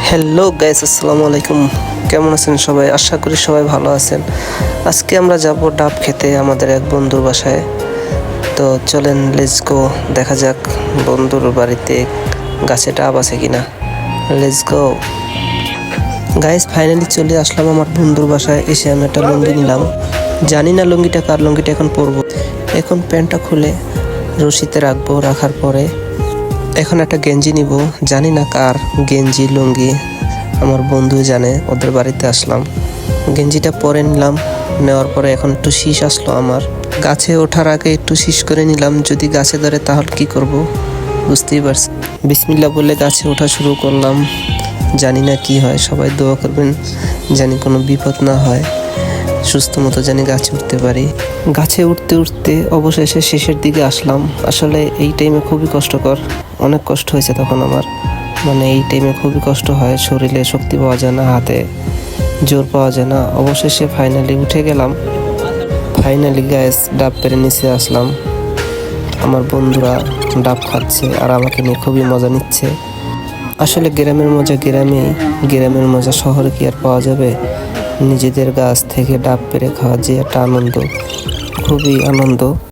Hello guys, আসসালামু আলাইকুম। কেমন আছেন সবাই? আশা করি সবাই ভালো আছেন। আজকে আমরা যাব ডাব খেতে আমাদের এক বন্ধুর বাসায়। তো চলেন, লেটস গো, দেখা যাক বন্ধুর বাড়িতে গাছে ডাব আছে কিনা। লেটস গো গাইস, ফাইনালি চলে আসলাম আমার বন্ধুর বাসায়। এসে আমি একটা লুঙ্গি নিলাম। জানি না লুঙ্গিটা কার, লুঙ্গিটা এখন পরবো। এখন প্যান্টটা খুলে রশিতে রাখবো, রাখার পরে এখন একটা গেঞ্জি নিব। জানি না কার গেঞ্জি লুঙ্গি, আমার বন্ধু জানে। ওদের বাড়িতে আসলাম, গেঞ্জিটা পরে নিলাম। নেওয়ার পরে এখন একটু শীষ আসলো আমার। গাছে ওঠার আগে একটু শীষ করে নিলাম, যদি গাছে ধরে তাহলে কি করব বুঝতেই পারছি। বিসমিল্লাহ বলে গাছে ওঠা শুরু করলাম। জানি না কি হয়, সবাই দোয়া করবেন জানি কোনো বিপদ না হয়, সুস্থ মতো জানি গাছে উঠতে পারি। গাছে উঠতে উঠতে অবশেষে শেষের দিকে আসলাম। আসলে এই টাইমে খুবই কষ্টকর, অনেক কষ্ট হয়েছে তখন আমার। এই টাইমে খুবই কষ্ট হয়, শরীরে শক্তি পাওয়া যায় না, হাতে জোর পাওয়া যায় না। অবশেষে ফাইনালি উঠে গেলাম। ফাইনালি গাইস ডাব পেরে নিচে আসলাম। আমার বন্ধুরা ডাব খাচ্ছে আর আমাকে নিয়ে খুবই মজা নিচ্ছে। আসলে গ্রামের মজা গ্রামেই, গ্রামের মজা শহরে কি আর পাওয়া যাবে? নিজেদের গাছ থেকে ডাব পেরে খাওয়া যে একটা আনন্দ, খুবই আনন্দ।